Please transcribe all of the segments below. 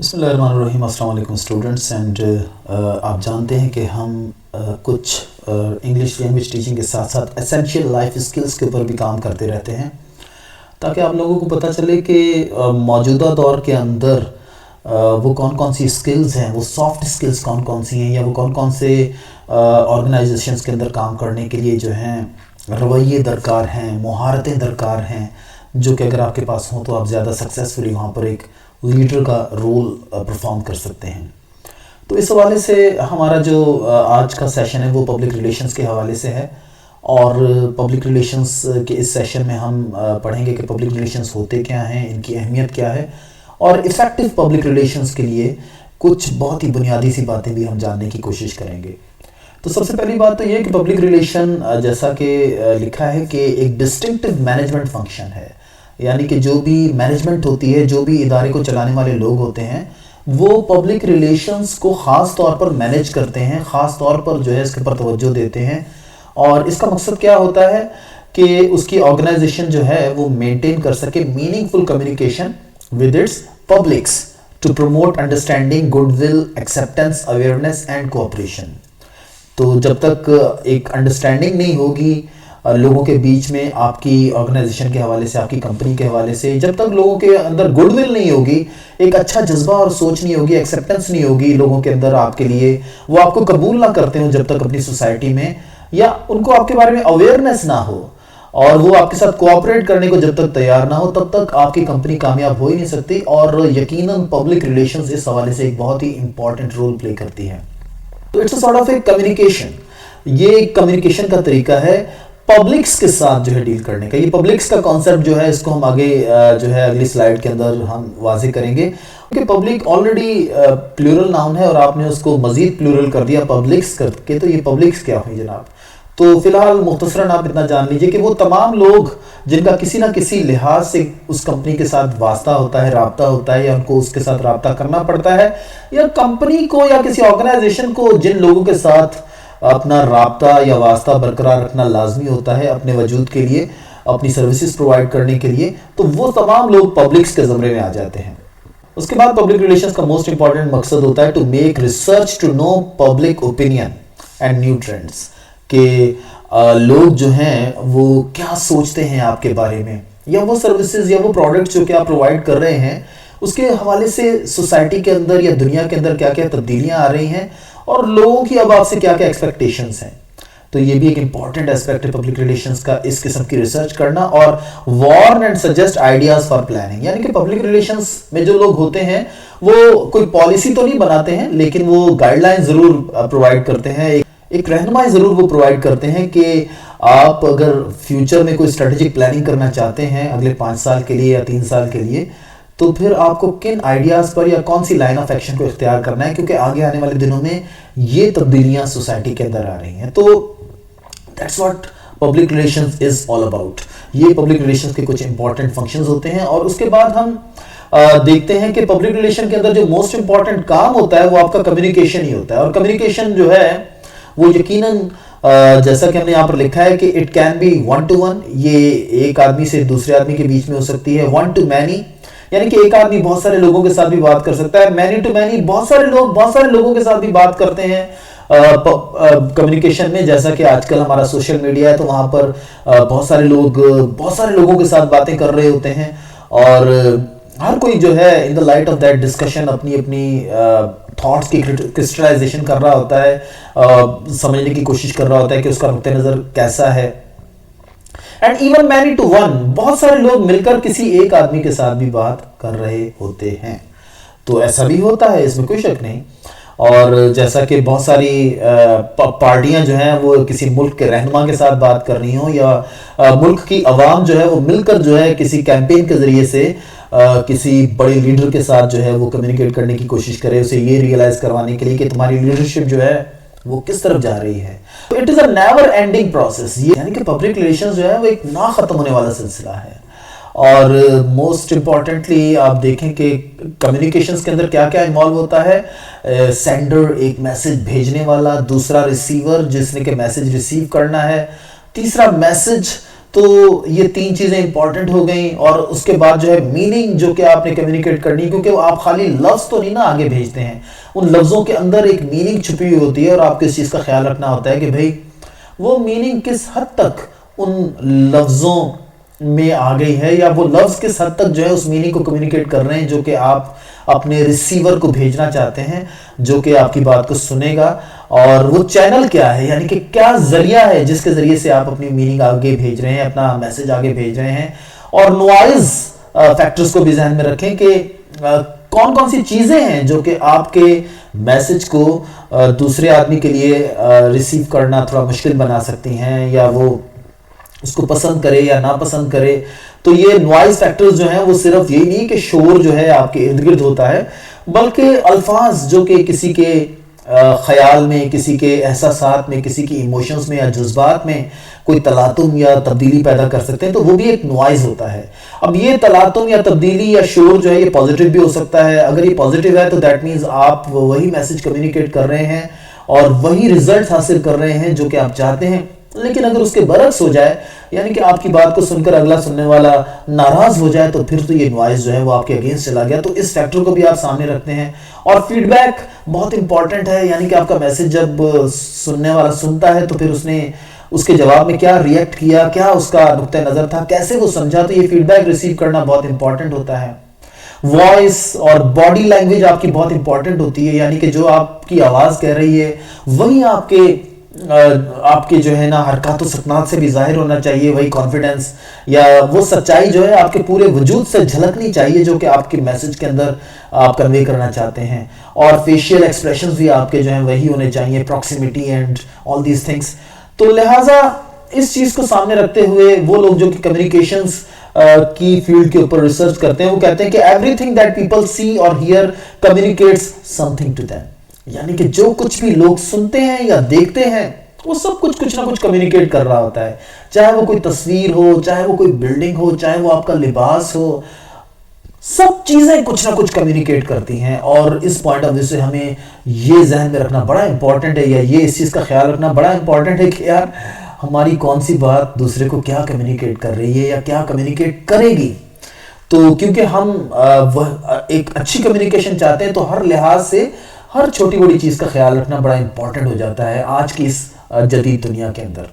بسم اللہ الرحمن الرحیم. السلام علیکم اسٹوڈنٹس. اینڈ آپ جانتے ہیں کہ ہم کچھ انگلش لینگویج ٹیچنگ کے ساتھ ساتھ اسینشیل لائف اسکلس کے اوپر بھی کام کرتے رہتے ہیں تاکہ آپ لوگوں کو پتہ چلے کہ موجودہ دور کے اندر وہ کون کون سی اسکلز ہیں، وہ سافٹ اسکلز کون کون سی ہیں، یا وہ کون کون سے آرگنائزیشنس کے اندر کام کرنے کے لیے جو ہیں رویے درکار ہیں، مہارتیں درکار ہیں، جو کہ اگر آپ کے پاس ہوں تو آپ زیادہ سکسیسفلی وہاں پر ایک لیڈر کا رول پرفارم کر سکتے ہیں. تو اس حوالے سے ہمارا جو آج کا سیشن ہے وہ پبلک ریلیشنز کے حوالے سے ہے، اور پبلک ریلیشنز کے اس سیشن میں ہم پڑھیں گے کہ پبلک ریلیشنز ہوتے کیا ہیں، ان کی اہمیت کیا ہے، اور ایفیکٹو پبلک ریلیشنز کے لیے کچھ بہت ہی بنیادی سی باتیں بھی ہم جاننے کی کوشش کریں گے. تو سب سے پہلی بات تو یہ کہ پبلک ریلیشن جیسا کہ لکھا ہے کہ ایک ڈسٹنکٹیو مینجمنٹ فنکشن ہے، یعنی کہ جو بھی مینجمنٹ ہوتی ہے، جو بھی ادارے کو چلانے والے لوگ ہوتے ہیں، وہ پبلک ریلیشنز کو خاص طور پر مینیج کرتے ہیں، خاص طور پر جو ہے اس کے پر توجہ دیتے ہیں. اور اس کا مقصد کیا ہوتا ہے کہ اس کی آرگنائزیشن جو ہے وہ مینٹین کر سکے meaningful communication with its publics to promote understanding, goodwill, acceptance, awareness and cooperation. تو جب تک ایک انڈرسٹینڈنگ نہیں ہوگی لوگوں کے بیچ میں آپ کی آرگنائزیشن کے حوالے سے، آپ کی کمپنی کے حوالے سے، جب تک لوگوں کے اندر گڈ ول نہیں ہوگی، ایک اچھا جذبہ اور سوچ نہیں ہوگی، ایکسیپٹنس نہیں ہوگی لوگوں کے اندر آپ کے لیے، وہ آپ کو قبول نہ کرتے ہوں جب تک اپنی سوسائٹی میں، یا ان کو آپ کے بارے میں اویئرنیس نہ ہو، اور وہ آپ کے ساتھ کوآپریٹ کرنے کو جب تک تیار نہ ہو، تب تک آپ کی کمپنی کامیاب ہو ہی نہیں سکتی. اور یقیناً پبلک ریلیشنز اس حوالے سے ایک بہت ہی امپورٹنٹ رول پلے کرتی ہے. تو it's a sort of a communication, یہ ایک کمیونیکیشن کا طریقہ ہے پبلکس کے ساتھ جو ہے ڈیل کرنے کا. یہ پبلکس کا کانسیپٹ جو ہے اس کو ہم آگے جو ہے اگلی سلائیڈ کے اندر ہم واضح کریں گے، کیونکہ پبلک آلریڈی پلورل ناؤن ہے اور آپ نے اس کو مزید پلورل کر دیا پبلکس کر کے. تو یہ پبلکس کیا ہوئی جناب؟ تو فی الحال مختصراً آپ اتنا جان لیجئے کہ وہ تمام لوگ جن کا کسی نہ کسی لحاظ سے اس کمپنی کے ساتھ واسطہ ہوتا ہے، رابطہ ہوتا ہے، یا ان کو اس کے ساتھ رابطہ کرنا پڑتا ہے، یا کمپنی کو یا کسی آرگنائزیشن کو جن لوگوں کے ساتھ اپنا رابطہ یا واسطہ برقرار رکھنا لازمی ہوتا ہے اپنے وجود کے لیے، اپنی سروسز پرووائڈ کرنے کے لیے، تو وہ تمام لوگ پبلکس کے زمرے میں آ جاتے ہیں. اس کے بعد پبلک ریلیشنز کا موسٹ امپورٹنٹ مقصد ہوتا ہے to make research to know public opinion and new trends, کہ لوگ جو ہیں وہ کیا سوچتے ہیں آپ کے بارے میں، یا وہ سروسز یا وہ پروڈکٹ جو کہ آپ پرووائڈ کر رہے ہیں اس کے حوالے سے سوسائٹی کے اندر یا دنیا کے اندر کیا کیا تبدیلیاں آ رہی ہیں، اور لوگوں کی اب آپ سے کیا کیا ایکسپیکٹیشنز ہیں. تو یہ بھی ایک امپورٹنٹ اسپیکٹ ہے پبلک ریلیشنز کا، اس قسم کی ریسرچ کرنا، اور warn and suggest ideas for planning. یعنی کہ پبلک ریلیشنز میں جو لوگ ہوتے ہیں وہ کوئی پالیسی تو نہیں بناتے ہیں، لیکن وہ گائیڈ لائن ضرور پرووائڈ کرتے ہیں، ایک رہنمائی ضرور وہ پرووائڈ کرتے ہیں کہ آپ اگر فیوچر میں کوئی اسٹریٹجک پلاننگ کرنا چاہتے ہیں اگلے 5 سال کے لیے یا 3 سال کے لیے، تو پھر آپ کو کن آئیڈیاز پر یا کون سی لائن آف ایکشن کو اختیار کرنا ہے، کیونکہ آگے آنے والے دنوں میں یہ تبدیلیاں سوسائٹی کے اندر آ رہی ہیں. تو that's what public relations is all about. یہ پبلک ریلیشنز کے کچھ امپورٹنٹ فنکشنز ہوتے ہیں. اور اس کے بعد ہم دیکھتے ہیں کہ پبلک ریلیشن کے اندر جو موسٹ امپورٹنٹ کام ہوتا ہے وہ آپ کا کمیونیکیشن ہی ہوتا ہے. اور کمیونیکیشن جو ہے وہ یقیناً جیسا کہ ہم نے یہاں پر لکھا ہے کہ اٹ کین بی 1 to 1، یہ ایک آدمی سے دوسرے آدمی کے بیچ میں ہو سکتی ہے. 1 to many، یعنی کہ ایک آدمی بہت سارے لوگوں کے ساتھ بھی بات کر سکتا ہے. many to many، بہت سارے لوگ بہت سارے لوگوں کے ساتھ بھی بات کرتے ہیں کمیونیکیشن میں. جیسا کہ آج کل ہمارا سوشل میڈیا ہے تو وہاں پر بہت سارے لوگ بہت سارے لوگوں کے ساتھ باتیں کر رہے ہوتے ہیں، اور ہر کوئی جو ہے in the light of that discussion اپنی تھاٹس کی کرسٹلائزیشن کر رہا ہوتا ہے، سمجھنے کی کوشش کر رہا ہوتا ہے کہ اس کا نقطہ نظر کیسا ہے. And even many to one، بہت سارے لوگ مل کر کسی ایک آدمی کے ساتھ بھی بات کر رہے ہوتے ہیں. تو ایسا بھی ہوتا ہے، اس میں کوئی شک نہیں. اور جیسا کہ بہت ساری پارٹیاں جو ہیں وہ کسی ملک کے رہنما کے ساتھ بات کر رہی ہوں، یا ملک کی عوام جو ہے وہ مل کر جو ہے کسی کیمپین کے ذریعے سے کسی بڑے لیڈر کے ساتھ جو ہے وہ کمیونیکیٹ کرنے کی کوشش کرے، اسے یہ ریئلائز کروانے کے لیے کہ تمہاری لیڈرشپ جو ہے وہ کس طرف جا رہی ہے. تو it is a never ending process. یہ یعنی کہ پبلک ریلیشنز جو ہے وہ ایک نہ ختم ہونے والا سلسلہ ہے. اور موسٹ امپورٹنٹلی آپ دیکھیں کہ کمیونیکیشنز کے اندر کیا کیا انوالو ہوتا ہے. سینڈر، ایک میسج بھیجنے والا، دوسرا ریسیور جس نے کہ میسج ریسیو کرنا ہے، تیسرا میسج تو یہ 3 چیزیں امپورٹنٹ ہو گئیں. اور اس کے بعد جو ہے میننگ جو کہ آپ نے کمیونیکیٹ کرنی، کیونکہ آپ خالی لفظ تو نہیں نا آگے بھیجتے ہیں، ان لفظوں کے اندر ایک میننگ چھپی ہوئی ہوتی ہے، اور آپ کو اس چیز کا خیال رکھنا ہوتا ہے کہ بھئی وہ میننگ کس حد تک ان لفظوں میں آ گئی ہے، یا وہ لفظ کس حد تک جو ہے اس میننگ کو کمیونیکیٹ کر رہے ہیں جو کہ آپ اپنے ریسیور کو بھیجنا چاہتے ہیں، جو کہ آپ کی بات کو سنے گا. اور وہ چینل کیا ہے، یعنی کہ کیا ذریعہ ہے جس کے ذریعے سے آپ اپنی میننگ آگے بھیج رہے ہیں، اپنا میسج آگے بھیج رہے ہیں. اور نوائز فیکٹرز کو بھی ذہن میں رکھیں کہ کون کون سی چیزیں ہیں جو کہ آپ کے میسج کو دوسرے آدمی کے لیے ریسیو کرنا تھوڑا مشکل بنا سکتی ہیں، یا وہ اس کو پسند کرے یا نا پسند کرے. تو یہ نوائز فیکٹرز جو ہیں وہ صرف یہی نہیں کہ شور جو ہے آپ کے ارد گرد ہوتا ہے، بلکہ الفاظ جو کہ کسی کے خیال میں، کسی کے احساسات میں، کسی کی ایموشنز میں یا جذبات میں کوئی تلاطم یا تبدیلی پیدا کر سکتے ہیں، تو وہ بھی ایک نوائز ہوتا ہے. اب یہ تلاطم یا تبدیلی یا شور جو ہے یہ پازیٹیو بھی ہو سکتا ہے. اگر یہ پازیٹیو ہے تو دیٹ مینز آپ وہی میسج کمیونیکیٹ کر رہے ہیں اور وہی ریزلٹ حاصل کر رہے ہیں جو کہ آپ چاہتے ہیں. لیکن اگر اس کے برعکس ہو جائے، یعنی کہ آپ کی بات کو سن کر اگلا سننے والا ناراض ہو جائے، تو پھر تو یہ نوائز جو ہے وہ آپ کے اگینسٹ چلا گیا. تو اس فیکٹر کو بھی آپ سامنے رکھتے ہیں. اور فیڈ بیک بہت امپورٹنٹ ہے، یعنی کہ آپ کا میسج جب سننے والا سنتا ہے تو پھر اس نے اس کے جواب میں کیا ریئیکٹ کیا، کیا اس کا نقطہ نظر تھا، کیسے وہ سمجھا. تو یہ فیڈ بیک ریسیو کرنا بہت امپورٹنٹ ہوتا ہے. وائس اور باڈی لینگویج آپ کی بہت امپورٹنٹ ہوتی ہے، یعنی کہ جو آپ کی آواز کہہ رہی ہے وہی آپ کے جو ہے نا حرکات و سکنات سے بھی ظاہر ہونا چاہیے. وہی کانفیڈنس یا وہ سچائی جو ہے آپ کے پورے وجود سے جھلکنی چاہیے جو کہ آپ کے میسج کے اندر آپ کنوے کرنا چاہتے ہیں. اور فیشیل ایکسپریشنز بھی آپ کے جو ہیں وہی ہونے چاہیے، proximity and all these things. تو لہٰذا اس چیز کو سامنے رکھتے ہوئے وہ لوگ جو کہ کمیونیکیشنز کی فیلڈ کے اوپر ریسرچ کرتے ہیں وہ کہتے ہیں کہ everything that people see اور hear communicates something to them. یعنی کہ جو کچھ بھی لوگ سنتے ہیں یا دیکھتے ہیں وہ سب کچھ نہ کچھ کمیونیکیٹ کر رہا ہوتا ہے، چاہے وہ کوئی تصویر ہو، چاہے وہ کوئی بلڈنگ ہو، چاہے وہ آپ کا لباس ہو. سب چیزیں کچھ نہ کچھ کمیونیکیٹ کرتی ہیں. اور اس پوائنٹ آف ویو سے ہمیں یہ ذہن میں رکھنا بڑا امپورٹنٹ ہے، یا یہ اس چیز کا خیال رکھنا بڑا امپورٹنٹ ہے کہ یار ہماری کون سی بات دوسرے کو کیا کمیونیکیٹ کر رہی ہے یا کیا کمیونیکیٹ کرے گی. تو کیونکہ ہم ایک اچھی کمیونیکیشن چاہتے ہیں تو ہر لحاظ سے ہر چھوٹی بڑی چیز کا خیال رکھنا بڑا امپورٹنٹ ہو جاتا ہے آج کی اس جدید دنیا کے اندر.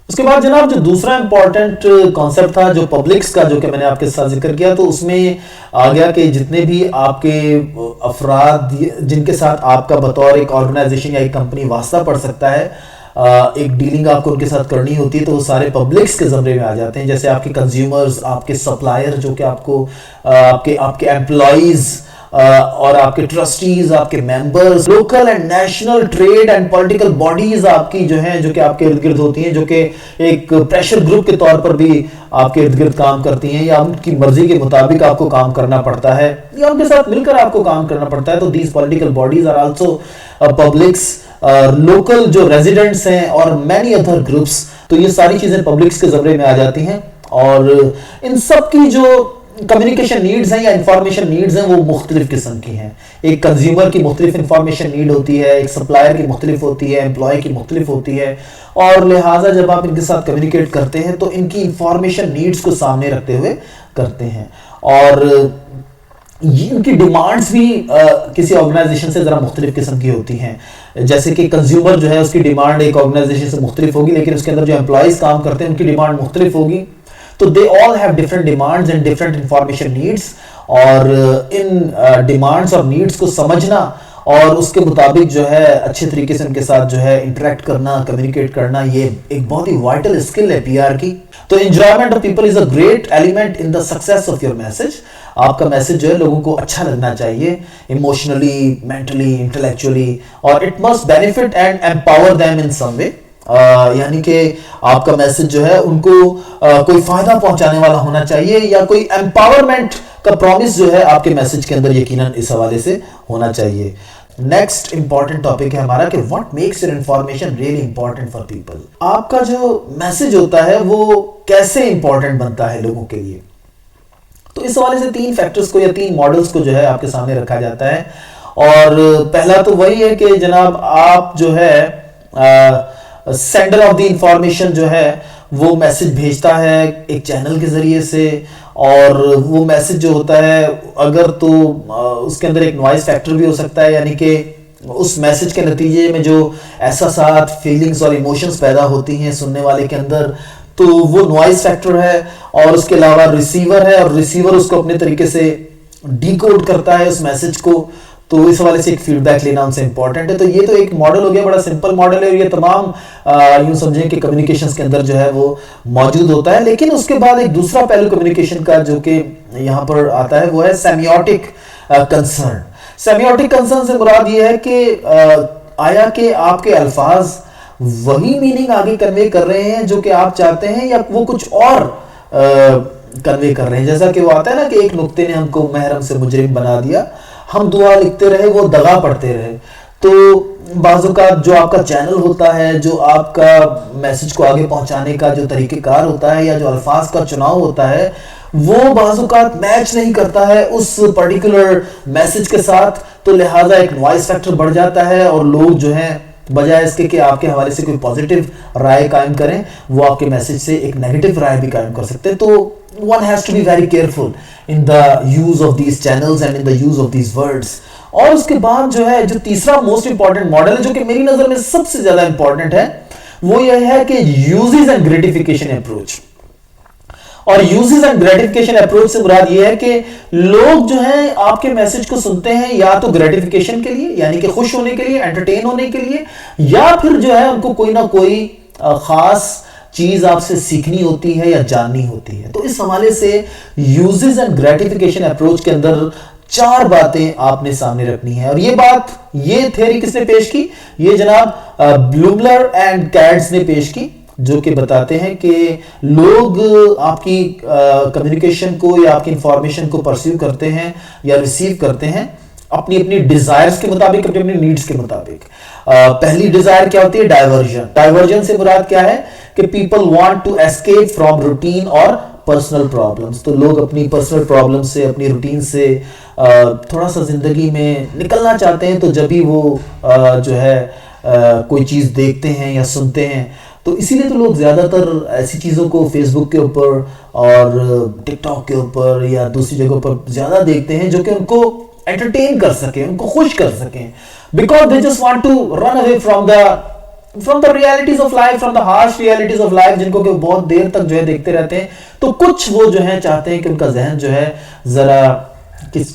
اس کے بعد جناب جو دوسرا امپورٹنٹ کانسیپٹ تھا جو پبلکس کا، جو کہ میں نے آپ کے ساتھ ذکر کیا، تو اس میں آ گیا کہ جتنے بھی آپ کے افراد جن کے ساتھ آپ کا بطور ایک آرگنائزیشن یا ایک کمپنی واسطہ پڑ سکتا ہے، ایک ڈیلنگ آپ کو ان کے ساتھ کرنی ہوتی ہے، تو وہ سارے پبلکس کے زمرے میں آ جاتے ہیں. جیسے آپ کے کنزیومرز، آپ کے سپلائر جو کہ آپ کو آپ کے ایمپلائیز اور آپ کے ٹرسٹیز، آپ کے members, local and national trade and political bodies آپ کی جو ہیں جو کہ آپ کے ارد گرد ہوتی ہیں، جو کہ ایک پریشر گروپ کے طور پر بھی آپ کے ارد گرد کام کرتی ہیں، یا ان کی مرضی کے مطابق آپ کو کام کرنا پڑتا ہے یا ان کے ساتھ مل کر آپ کو کام کرنا پڑتا ہے. تو these political bodies are also publics, local جو ریزیڈنٹس ہیں اور مینی ادر گروپس. تو یہ ساری چیزیں پبلکس کے زمرے میں آ جاتی ہیں. اور ان سب کی جو کمیونیکیشن نیڈز ہیں یا انفارمیشن نیڈز ہیں وہ مختلف قسم کی ہیں. ایک کنزیومر کی مختلف انفارمیشن نیڈ ہوتی ہے، ایک سپلائر کی مختلف ہوتی ہے، امپلائی کی مختلف ہوتی ہے. اور لہٰذا جب آپ ان کے ساتھ کمیونیکیٹ کرتے ہیں تو ان کی انفارمیشن نیڈز کو سامنے رکھتے ہوئے کرتے ہیں. اور ان کی ڈیمانڈز بھی کسی آرگنائزیشن سے ذرا مختلف قسم کی ہوتی ہیں. جیسے کہ کنزیومر جو ہے اس کی ڈیمانڈ ایک آرگنائزیشن سے مختلف ہوگی، لیکن اس کے اندر جو امپلائیز کام کرتے ہیں ان کی ڈیمانڈ مختلف ہوگی. تو they all have different demands and different information needs. اور ان ڈیمانڈز اور نیڈز کو سمجھنا اور اس کے مطابق جو ہے اچھے طریقے سے ان کے ساتھ جو ہے انٹریکٹ کرنا، کمیونیکیٹ کرنا، یہ ایک بہت ہی وائٹل اسکل ہے پی آر کی. تو enjoyment of people is a great element in the success of your message. آپ کا میسج جو ہے لوگوں کو اچھا لگنا چاہیے، ایموشنلی، مینٹلی، انٹلیکچولی، اور it must benefit and empower them in some way. یعنی کہ آپ کا میسج جو ہے ان کو کوئی فائدہ پہنچانے والا ہونا چاہیے، یا کوئی امپاورمنٹ کا پرومس جو ہے آپ کے میسج کے اندر یقیناً اس حوالے سے ہونا چاہیے. نیکسٹ امپورٹنٹ ٹاپک ہے ہمارا کہ what makes your information really important for people. آپ کا جو میسج ہوتا ہے وہ کیسے امپورٹنٹ بنتا ہے لوگوں کے لیے. تو اس حوالے سے 3 فیکٹرز کو یا 3 ماڈلز کو جو ہے آپ کے سامنے رکھا جاتا ہے. اور پہلا تو وہی ہے کہ جناب آپ جو ہے سینڈر آف دی انفارمیشن جو ہے وہ میسج بھیجتا ہے ایک چینل کے ذریعے سے، اور وہ میسج جو ہوتا ہے اگر تو اس کے اندر ایک نوائز فیکٹر بھی ہو سکتا ہے، یعنی کہ اس میسج کے نتیجے میں جو احساسات، فیلنگز اور ایموشنز پیدا ہوتی ہیں سننے والے کے اندر، تو وہ نوائز فیکٹر ہے. اور اس کے علاوہ ریسیور ہے، اور ریسیور اس کو اپنے طریقے سے ڈی کوڈ کرتا ہے اس میسج کو. تو اس حوالے سے ایک فیڈ بیک لینا ان سے امپورٹنٹ ہے. تو یہ تو ایک ماڈل ہو گیا، بڑا سمپل ماڈل ہے، اور یہ تمام یوں سمجھیں کہ کمیونیکیشنز کے اندر جو ہے وہ موجود ہوتا ہے. لیکن اس کے بعد ایک دوسرا پہلو کمیونیکیشن کا جو کہ یہاں پر آتا ہے وہ ہے سیمیوٹک کنسرن. سیمیوٹک کنسرن سے مراد یہ ہے کہ آیا کہ آپ کے الفاظ وہی میننگ آگے کنوے کر رہے ہیں جو کہ آپ چاہتے ہیں، یا وہ کچھ اور کنوے کر رہے ہیں. جیسا کہ وہ آتا ہے نا کہ ایک نقطے نے ہم کو محرم سے مجرم بنا دیا، ہم دعا لکھتے رہے، وہ دغا پڑھتے رہے. تو بعض اوقات جو آپ کا چینل ہوتا ہے، جو آپ کا میسج کو آگے پہنچانے کا جو طریقہ کار ہوتا ہے، یا جو الفاظ کا چناؤ ہوتا ہے، وہ بعض اوقات میچ نہیں کرتا ہے اس پرٹیکولر میسج کے ساتھ. تو لہٰذا ایک نوائز فیکٹر بڑھ جاتا ہے، اور لوگ جو ہیں بجائے اس کے کہ آپ کے حوالے سے کوئی پازیٹیو رائے قائم کریں، وہ آپ کے میسج سے ایک نیگیٹو رائے بھی قائم کر سکتے ہیں. تو one has to be very careful in the use of these channels and in the use of these words. اور اس کے بعد جو ہے جو تیسرا موسٹ امپورٹنٹ ماڈل ہے، جو کہ میری نظر میں سب سے زیادہ امپورٹنٹ ہے، وہ یہ ہے کہ یوزز اینڈ گریٹیفیکیشن اپروچ. اور یوزز اینڈ گریٹیفیکیشن اپروچ سے مراد یہ ہے کہ لوگ جو ہیں آپ کے میسج کو سنتے ہیں یا تو گریٹیفیکیشن کے لیے، یعنی کہ خوش ہونے کے لیے، انٹرٹین ہونے کے لیے، یا پھر جو ہے ان کو کوئی نہ کوئی خاص چیز آپ سے سیکھنی ہوتی ہے یا جاننی ہوتی ہے. تو اس حوالے سے یوزز اینڈ گریٹیفیکیشن اپروچ کے اندر 4 باتیں آپ نے سامنے رکھنی ہے. اور یہ تھیوری کس نے پیش کی؟ یہ جناب بلوملر اینڈ کیٹز نے پیش کی، جو کہ بتاتے ہیں کہ لوگ آپ کی کمیونیکیشن کو یا آپ کی انفارمیشن کو پرسیو کرتے ہیں یا ریسیو کرتے ہیں اپنی ڈیزائرز کے مطابق، اپنی نیڈز کے مطابق. پہلی ڈیزائر کیا ہوتی ہے؟ ڈائیورژن. ڈائیورژن سے مراد کیا ہے کہ people want to escape from routine اور پرسنل پرابلمس. تو لوگ اپنی پرسنل پرابلم سے، اپنی روٹین سے تھوڑا سا زندگی میں نکلنا چاہتے ہیں. تو جب ہی وہ جو ہے کوئی چیز دیکھتے ہیں یا سنتے ہیں، تو اسی لیے تو لوگ زیادہ تر ایسی چیزوں کو فیس بک کے اوپر اور ٹک ٹاک کے اوپر یا دوسری جگہوں پر زیادہ دیکھتے ہیں، جو کہ ان کو انٹرٹین کر سکیں، ان کو خوش کر سکیں. Because they just want to run away from the realities of life, from the harsh realities of life, جن کو کہ بہت دیر تک جو ہے دیکھتے رہتے ہیں. تو کچھ وہ جو ہیں چاہتے ہیں کہ ان کا ذہن جو ہے ذرا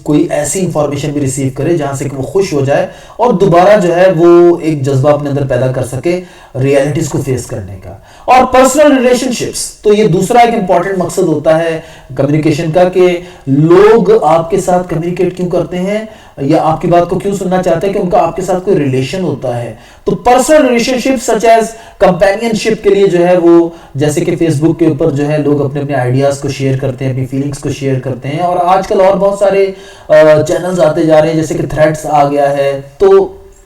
کوئی ایسی انفارمیشن بھی ریسیو کرے جہاں سے کہ وہ خوش ہو جائے اور دوبارہ جو ہے وہ ایک جذبہ اپنے اندر پیدا کر سکے ریالٹیز کو فیس کرنے کا. اور پرسنل ریلیشن شپس، تو یہ دوسرا ایک امپورٹنٹ مقصد ہوتا ہے کمیونیکیشن کا، کہ لوگ آپ کے ساتھ کمیونیکیٹ کیوں کرتے ہیں یا آپ کی بات کو کیوں سننا چاہتے ہیں، کہ ان کا آپ کے ساتھ کوئی ریلیشن ہوتا ہے. تو پرسنل ریلیشن شپ سچ ایز کمپینین شپ کے لیے جو ہے وہ جیسے کہ فیس بک کے اوپر جو ہے لوگ اپنے اپنے آئیڈیاز کو شیئر کرتے ہیں، اپنی فیلنگز کو شیئر کرتے ہیں. اور آج کل اور بہت سارے چینلز آتے جا رہے ہیں، جیسے کہ تھریڈز آ گیا ہے. تو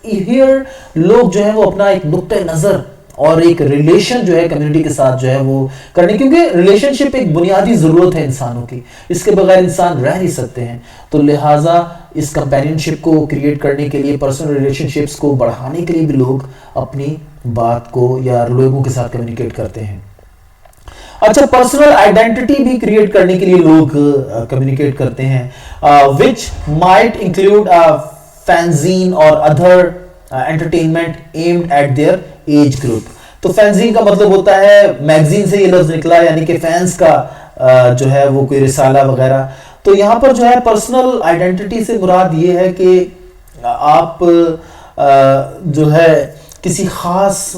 ہیئر لوگ جو ہے وہ اپنا ایک نقطۂ نظر اور ایک ریلیشن جو ہے کمیونٹی کے ساتھ جو ہے وہ کرنے، کیونکہ ریلیشن شپ ایک بنیادی ضرورت ہے انسانوں کی، اس کے بغیر انسان رہ نہیں سکتے ہیں. تو لہٰذا اس کمپینین شپ کو کریٹ کرنے کے لیے، پرسنل ریلیشن شپس کو بڑھانے کے لیے بھی لوگ اپنی بات کو یا لوگوں کے ساتھ کمیونیکیٹ کرتے ہیں. اچھا، پرسنل آئیڈینٹی بھی کریٹ کرنے کے لیے لوگ کمیونیکیٹ کرتے ہیں، which might include fanzine اور other entertainment aimed at their age group. تو فینزین کا مطلب ہوتا ہے، میگزین سے یہ لفظ نکلا، یعنی کہ فینس کا جو ہے وہ کوئی رسالہ وغیرہ. تو یہاں پر جو ہے پرسنل آئیڈینٹی سے مراد یہ ہے کہ آپ جو ہے کسی خاص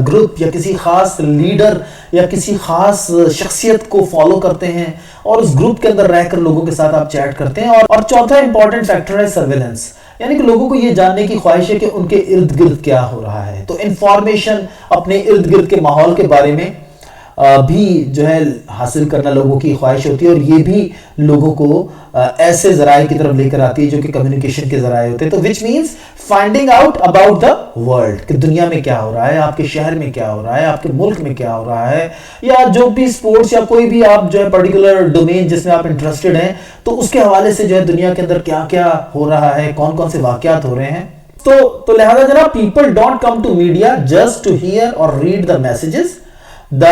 گروپ یا کسی خاص لیڈر یا کسی خاص شخصیت کو فالو کرتے ہیں اور اس گروپ کے اندر رہ کر لوگوں کے ساتھ آپ چیٹ کرتے ہیں. اور چوتھا امپورٹنٹ فیکٹر ہے سرویلنس، یعنی کہ لوگوں کو یہ جاننے کی خواہش ہے کہ ان کے ارد گرد کیا ہو رہا ہے. تو انفارمیشن اپنے ارد گرد کے ماحول کے بارے میں بھی جو ہے حاصل کرنا لوگوں کی خواہش ہوتی ہے، اور یہ بھی لوگوں کو ایسے ذرائع کی طرف لے کر آتی ہے جو کہ کمیونیکیشن کے ذرائع ہوتے ہیں. تو which means finding out about the world، کہ دنیا میں کیا ہو رہا ہے، آپ کے شہر میں کیا ہو رہا ہے، آپ کے ملک میں کیا ہو رہا ہے، یا جو بھی سپورٹس یا کوئی بھی آپ جو ہے پرٹیکولر ڈومین جس میں آپ انٹرسٹڈ ہیں، تو اس کے حوالے سے جو ہے دنیا کے اندر کیا کیا ہو رہا ہے، کون کون سے واقعات ہو رہے ہیں. تو لہذا جناب، people don't come to media just to hear or read the messages. the